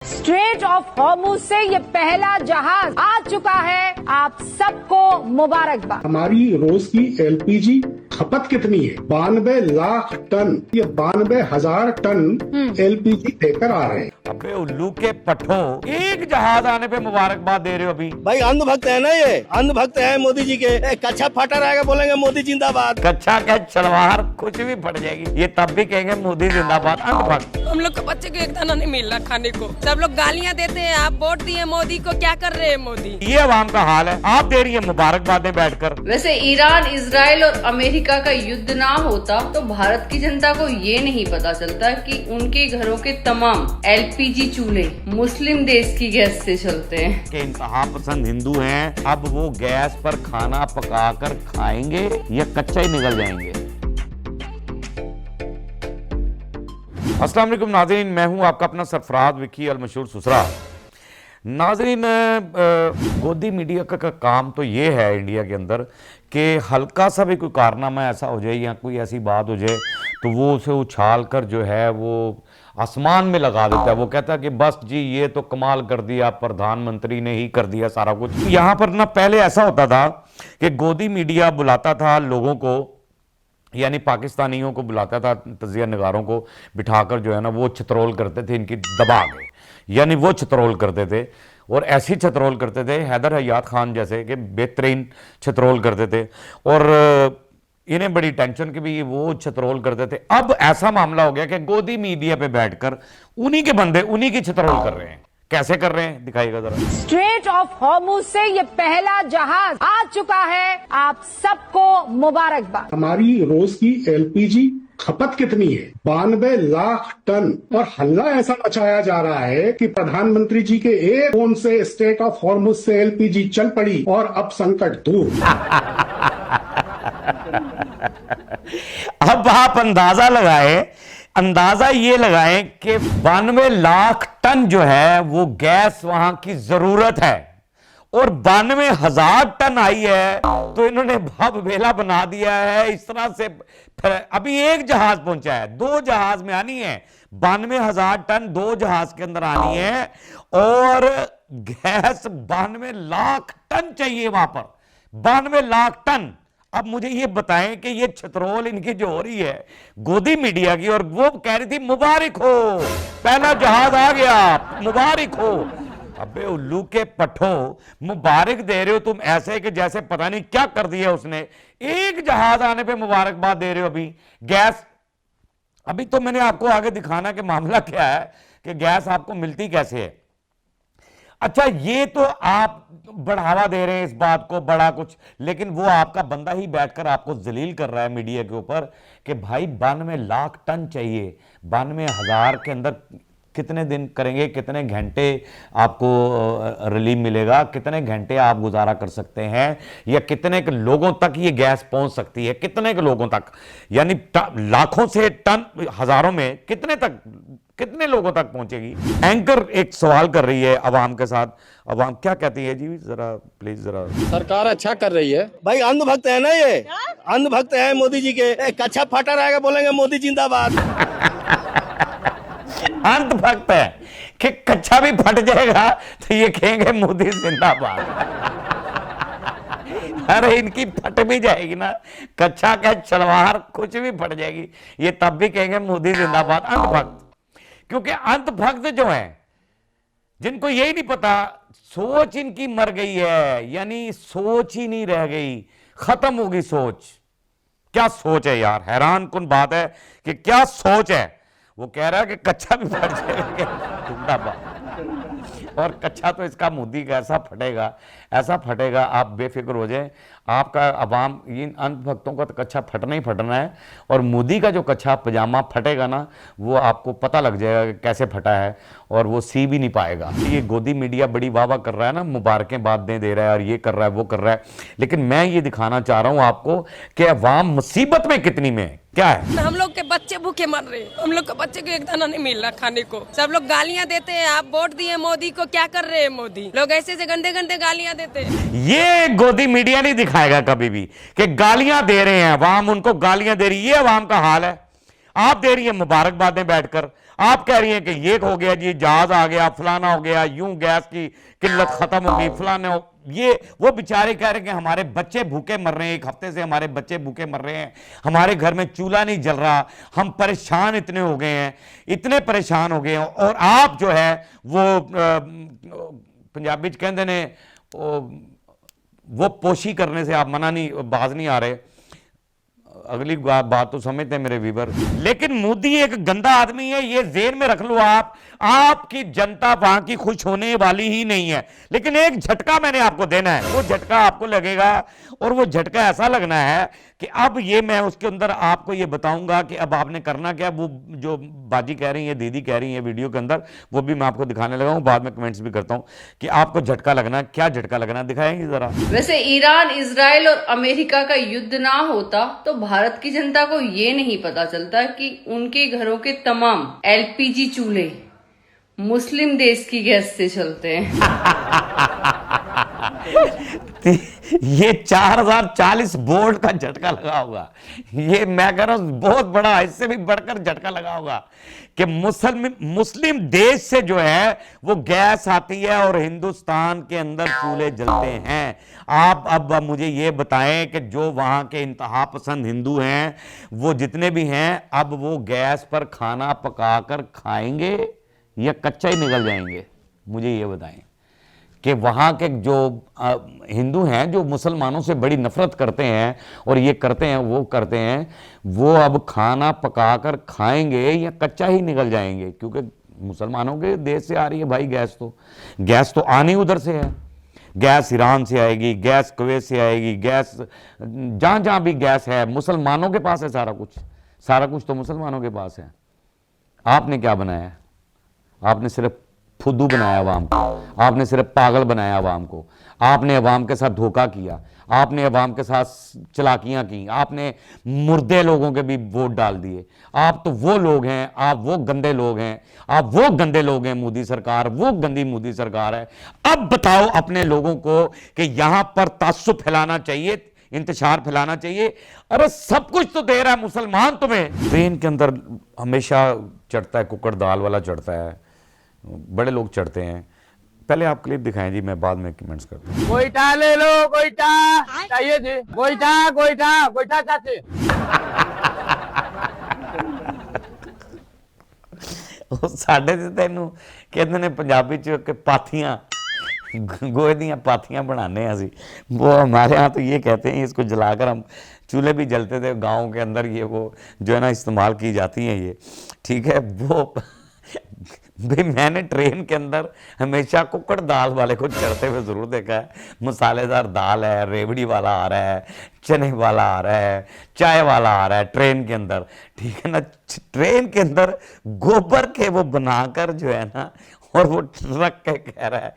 Straight of Hormuz से ये पहला जहाज आ चुका है। आप सबको मुबारकबाद। हमारी रोज की एलपीजी खपत कितनी है? 92 लाख टन। ये 92,000 टन एलपीजी लेकर आ रहे हैं। अबे उल्लू के पट्टो, एक जहाज आने पे मुबारकबाद दे रहे हो अभी। भाई अंधभक्त है ना, ये अंधभक्त है मोदी जी के। कच्चा फटा रहेगा बोलेंगे मोदी जिंदाबाद। कच्चा क्या सलवार कुछ भी फट जाएगी, ये तब भी कहेंगे मोदी जिंदाबाद। अंधभक्त। हम लोग के बच्चे को एक दाना नहीं मिल रहा खाने को। सब लोग गालियाँ देते हैं, आप वोट दिए मोदी को, क्या कर रहे हैं मोदी? ये अवाम का हाल है, आप दे रही है मुबारकबादें बैठकर। वैसे ईरान, इजराइल और अमेरिका का युद्ध ना होता तो भारत की जनता को ये नहीं पता चलता कि उनके घरों के तमाम एलपीजी चूल्हे मुस्लिम देश की गैस से चलते हैं। के इंतहा पसंद हिंदू हैं, अब वो गैस पर खाना पकाकर खाएंगे या कच्चा ही निकल जाएंगे। अस्सलाम वालेकुम नाज़रीन, मैं हूं आपका अपना सरफराज विकी अल मशहूर सुसरा। नाज़रीन, गोदी मीडिया का काम तो ये है इंडिया के अंदर कि हल्का सा भी कोई कारनामा ऐसा हो जाए या कोई ऐसी बात हो जाए तो वो उसे उछाल कर जो है वो आसमान में लगा देता है। वो कहता है कि बस जी ये तो कमाल कर दिया, प्रधानमंत्री ने ही कर दिया सारा कुछ। यहाँ पर ना पहले ऐसा होता था कि गोदी मीडिया बुलाता था लोगों को, यानी पाकिस्तानियों को बुलाता था, तजिया निगारों को बिठाकर जो है ना वो छतरोल करते थे, इनकी दबा के, यानी वो छतरोल करते थे और ऐसी छतरोल करते थे हैदर हयात खान जैसे कि बेहतरीन छतरोल करते थे और इन्हें बड़ी टेंशन कि भी वो छतरोल करते थे। अब ऐसा मामला हो गया कि गोदी मीडिया पे बैठकर उन्हीं के बंदे उन्हीं की छतरोल कर रहे हैं। कैसे कर रहे हैं दिखाइएगा जरा। स्ट्रेट ऑफ हॉर्मुज से ये पहला जहाज आ चुका है। आप सबको मुबारकबाद। हमारी रोज की एलपीजी खपत कितनी है? 92 लाख टन। और हल्ला ऐसा मचाया जा रहा है कि प्रधानमंत्री जी के एक फोन से स्ट्रेट ऑफ हॉर्मुज से एलपीजी चल पड़ी और अब संकट दूर। अब आप अंदाजा ये लगाएं कि 92 लाख टन जो है वो गैस वहां की जरूरत है और 92,000 टन आई है तो इन्होंने भव भेला बना दिया है इस तरह से। अभी एक जहाज पहुंचा है, 2 जहाज में आनी है। 92,000 टन 2 जहाज के अंदर आनी है और गैस 92 लाख टन चाहिए वहां पर। 92 लाख टन। अब मुझे ये बताएं कि ये छतरोल इनकी जो हो रही है गोदी मीडिया की, और वो कह रही थी मुबारक हो, पहला जहाज आ गया, मुबारक हो। अबे उल्लू के पट्टो, मुबारक दे रहे हो तुम ऐसे कि जैसे पता नहीं क्या कर दिया उसने। एक जहाज आने पे मुबारकबाद दे रहे हो अभी। गैस अभी तो मैंने आपको आगे दिखाना कि मामला क्या है कि गैस आपको मिलती कैसे है। अच्छा, ये तो आप बढ़ावा दे रहे हैं इस बात को बड़ा कुछ, लेकिन वो आपका बंदा ही बैठकर आपको जलील कर रहा है मीडिया के ऊपर कि भाई 92 लाख टन चाहिए। 92,000 के अंदर कितने दिन करेंगे, कितने घंटे आपको रिलीफ मिलेगा, कितने घंटे आप गुजारा कर सकते हैं, या कितने के लोगों तक ये गैस पहुंच सकती है, कितने के लोगों तक, यानी लाखों से टन, हजारों में कितने लोगों तक पहुंचेगी। एंकर एक सवाल कर रही है अवाम के साथ। अवाम क्या कहती है जी, जरा प्लीज जरा। सरकार अच्छा कर रही है। भाई अंधभक्त है ना, ये अंधभक्त है मोदी जी के। कच्चा फटा रहेगा बोलेंगे मोदी जिंदाबाद। अंधभक्त है कि कच्चा भी फट जाएगा तो ये कहेंगे मोदी जिंदाबाद। अरे इनकी फट भी जाएगी ना, कच्चा क्या सलवार कुछ भी फट जाएगी, ये तब भी कहेंगे मोदी जिंदाबाद। अंधभक्त, क्योंकि अंधभक्त जो है जिनको यही नहीं पता, सोच इनकी मर गई है, यानी सोच ही नहीं रह गई, खत्म होगी सोच। क्या सोच है यार, हैरान कुन बात है कि क्या सोच है। वो कह रहा है कि कच्चा भी फट जाएगा जिंदाबाद, और कच्चा तो इसका मोदी का ऐसा फटेगा आप बेफिक्र हो जाए। आपका अवाम, इन अंधभक्तों का तो कच्चा फटना ही फटना है, और मोदी का जो कच्चा पजामा फटेगा ना वो आपको पता लग जाएगा कि कैसे फटा है, और वो सी भी नहीं पाएगा। ये गोदी मीडिया बड़ी वाह कर रहा है ना, मुबारकें बातें दे रहा है और ये कर रहा है वो कर रहा है, लेकिन मैं ये दिखाना चाह रहा हूं आपको कि अवाम मुसीबत में कितनी में क्या है। हम लोग के बच्चे भूखे मर रहे हैं, हम लोग के बच्चे को एक दाना नहीं मिल रहा खाने को। सब लोग गालियाँ देते हैं, आप वोट दिए मोदी को, क्या कर रहे हैं मोदी? लोग ऐसे गंदे गंदे गालियाँ देते हैं। ये गोदी मीडिया नहीं दिखाएगा कभी भी कि गालियां दे रहे हैं अवाम, उनको गालियां दे रही है। ये अवाम का हाल है, आप दे रही है मुबारकबादें बैठकर, आप कह रही हैं कि ये हो गया जी, जहाज आ गया, फलाना हो गया, यूं गैस की किल्लत खत्म हो गई, फलाने हो, ये वो बेचारे कह रहे हैं कि हमारे बच्चे भूखे मर रहे हैं, एक हफ्ते से हमारे बच्चे भूखे मर रहे हैं, हमारे घर में चूल्हा नहीं जल रहा, हम परेशान इतने हो गए हैं, इतने परेशान हो गए हैं। और आप जो है वो पंजाबी कहते ने वो पोशी करने से आप मना नहीं, बाज नहीं आ रहे। अगली बात तो समझते हैं मेरे व्यूवर, लेकिन मोदी एक गंदा आदमी है, ये जेन में रख लो आप। आपकी जनता वहां की खुश होने वाली ही नहीं है। लेकिन एक झटका मैंने आपको देना है, वो झटका आपको लगेगा, और वो झटका ऐसा लगना है कि अब ये मैं उसके अंदर आपको ये बताऊंगा कि अब आपने करना क्या। वो जो बाजी कह रही है, दीदी कह रही है वीडियो के अंदर, वो भी मैं आपको दिखाने लगा हूं, बाद में कमेंट्स भी करता हूं कि आपको झटका लगना, क्या झटका लगना दिखाएंगे जरा। वैसे ईरान, इजराइल और अमेरिका का युद्ध ना होता तो भारत की जनता को ये नहीं पता चलता कि उनके घरों के तमाम एलपीजी चूल्हे मुस्लिम देश की गैस से चलते हैं। ये 4040 वोल्ट का झटका लगा होगा, ये मैं कह रहा हूं बहुत बड़ा, इससे भी बढ़कर झटका लगा होगा कि मुस्लिम देश से जो है वो गैस आती है और हिंदुस्तान के अंदर चूल्हे जलते हैं। आप अब मुझे ये बताएं कि जो वहां के इंतहा पसंद हिंदू हैं, वो जितने भी हैं, अब वो गैस पर खाना पकाकर खाएंगे या कच्चा ही निकल जाएंगे? मुझे ये बताएं कि वहाँ के जो हिंदू हैं, जो मुसलमानों से बड़ी नफरत करते हैं और ये करते हैं वो करते हैं, वो अब खाना पकाकर खाएंगे या कच्चा ही निकल जाएंगे? क्योंकि मुसलमानों के देश से आ रही है भाई गैस तो आनी उधर से है। गैस ईरान से आएगी, गैस कुवैत से आएगी, गैस जहाँ जहाँ भी गैस है मुसलमानों के पास है, सारा कुछ तो मुसलमानों के पास है। आपने क्या बनाया? आपने सिर्फ फुद्दू बनाया अवाम को, आपने सिर्फ पागल बनाया अवाम को, आपने अवाम के साथ धोखा किया, आपने अवाम के साथ चलाकियां की, आपने मुर्दे लोगों के भी वोट डाल दिए। आप तो वो लोग हैं, आप वो गंदे लोग हैं, आप वो गंदे लोग हैं। मोदी सरकार वो गंदी मोदी सरकार है। अब बताओ अपने लोगों को कि यहां पर तासुब फैलाना चाहिए, इंतशार फैलाना चाहिए। अरे सब कुछ तो दे रहा है मुसलमान तुम्हें। ट्रेन के अंदर हमेशा चढ़ता है, कुकर दाल वाला चढ़ता है, बड़े लोग चढ़ते हैं। पहले आप क्लिप दिखाएं जी, मैं बाद में कमेंट्स करता हूं। गोईठा ले लो, गोईठा चाहिए जी, गोईठा चाहते। साढ़े से तेनू कहते ने पंजाबी च कि पाथियां, गोए दियां पाथियां बनाने असी, वो हमारे यहाँ तो ये कहते हैं, इसको जलाकर हम चूल्हे भी जलते थे गाँव के अंदर, ये वो जो है ना इस्तेमाल की जाती हैं ये, ठीक है। वो भाई मैंने ट्रेन के अंदर हमेशा कुक्कड़ दाल वाले को चढ़ते हुए जरूर देखा है। मसालेदार दाल है, रेवड़ी वाला आ रहा है, चने वाला आ रहा है, चाय वाला आ रहा है ट्रेन के अंदर, ठीक है ना। ट्रेन के अंदर गोबर के वो बनाकर जो है ना, और वो रख के कह रहा है,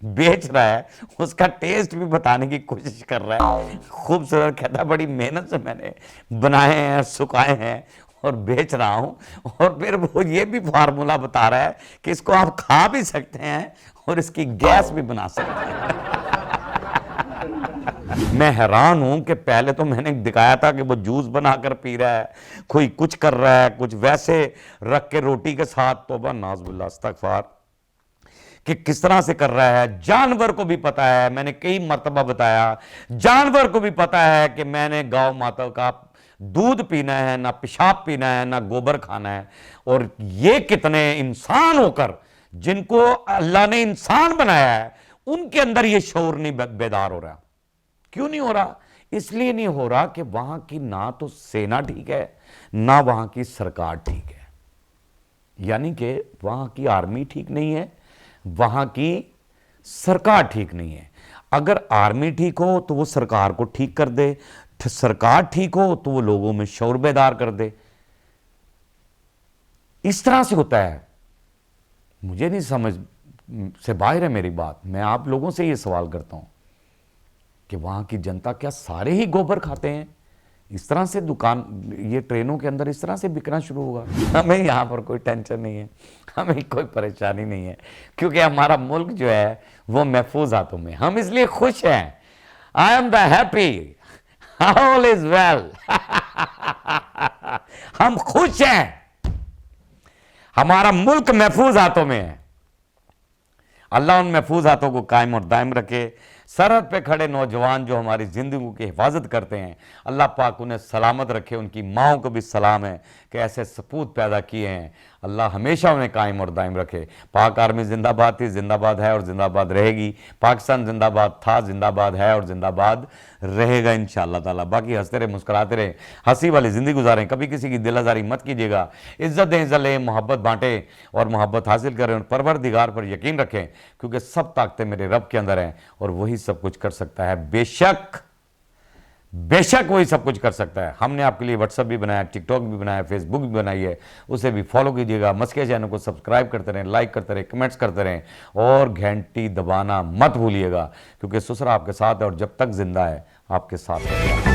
बेच रहा है, उसका टेस्ट भी बताने की कोशिश कर रहा है। खूबसूरत कहता, बड़ी मेहनत से मैंने बनाए हैं, सुखाए हैं और बेच रहा हूं। और फिर वो ये भी फार्मूला बता रहा है कि इसको आप खा भी सकते हैं और इसकी गैस भी बना सकते हैं। मैं हैरान हूं कि पहले तो मैंने दिखाया था कि वो जूस बनाकर पी रहा है, कोई कुछ कर रहा है, कुछ वैसे रख के रोटी के साथ, तौबा नाज़बिल्लाह इस्तग़फ़ार, कि किस तरह से कर रहा है। जानवर को भी पता है, मैंने कई मर्तबा बताया, जानवर को भी पता है कि मैंने गौ माता का दूध पीना है, ना पेशाब पीना है, ना गोबर खाना है। और ये कितने इंसान होकर, जिनको अल्लाह ने इंसान बनाया है, उनके अंदर ये शऊर नहीं बेदार हो रहा। क्यों नहीं हो रहा? इसलिए नहीं हो रहा कि वहां की ना तो सेना ठीक है, ना वहां की सरकार ठीक है। यानी कि वहां की आर्मी ठीक नहीं है, वहां की सरकार ठीक नहीं है। अगर आर्मी ठीक हो तो वो सरकार को ठीक कर दे, सरकार ठीक हो तो वो लोगों में शऊर बेदार कर दे। इस तरह से होता है। मुझे नहीं समझ से बाहर है मेरी बात। मैं आप लोगों से ये सवाल करता हूं कि वहां की जनता क्या सारे ही गोबर खाते हैं? इस तरह से दुकान, ये ट्रेनों के अंदर इस तरह से बिकना शुरू होगा। हमें यहां पर कोई टेंशन नहीं है, हमें कोई परेशानी नहीं है, क्योंकि हमारा मुल्क जो है वो महफूज हाथों में। हम इसलिए खुश हैं। I am the happy, all is well. हम खुश हैं। हमारा मुल्क महफूज हाथों में है। अल्लाह उन महफूज हाथों को कायम और दायम रखे। सरहद पे खड़े नौजवान जो हमारी जिंदगी की हिफाजत करते हैं, अल्लाह पाक उन्हें सलामत रखे। उनकी माओं को भी सलाम है कि ऐसे सपूत पैदा किए हैं, अल्लाह हमेशा उन्हें कायम और दायम रखे। पाक आर्मी जिंदाबाद थी, जिंदाबाद है और जिंदाबाद रहेगी। पाकिस्तान जिंदाबाद था, जिंदाबाद है और जिंदाबाद रहेगा इंशाअल्लाह ताला। बाकी हंसते रहे, मुस्कुराते रहे, हंसी वाली जिंदगी गुजारें, कभी किसी की दिल आजारी मत कीजिएगा। इज्जत दें, इज्जत लें, मोहब्बत बांटें और मोहब्बत हासिल करें और परवरदिगार पर यकीन रखें, क्योंकि सब ताकतें मेरे रब के अंदर हैं और वही सब कुछ कर सकता है। बेशक बेशक वही सब कुछ कर सकता है। हमने आपके लिए व्हाट्सएप भी बनाया, टिकटॉक भी बनाया, फेसबुक भी बनाई है, उसे भी फॉलो कीजिएगा। मस्के चैनल को सब्सक्राइब करते रहें, लाइक करते रहें, कमेंट्स करते रहें और घंटी दबाना मत भूलिएगा, क्योंकि ससुरा आपके साथ है और जब तक जिंदा है आपके साथ है।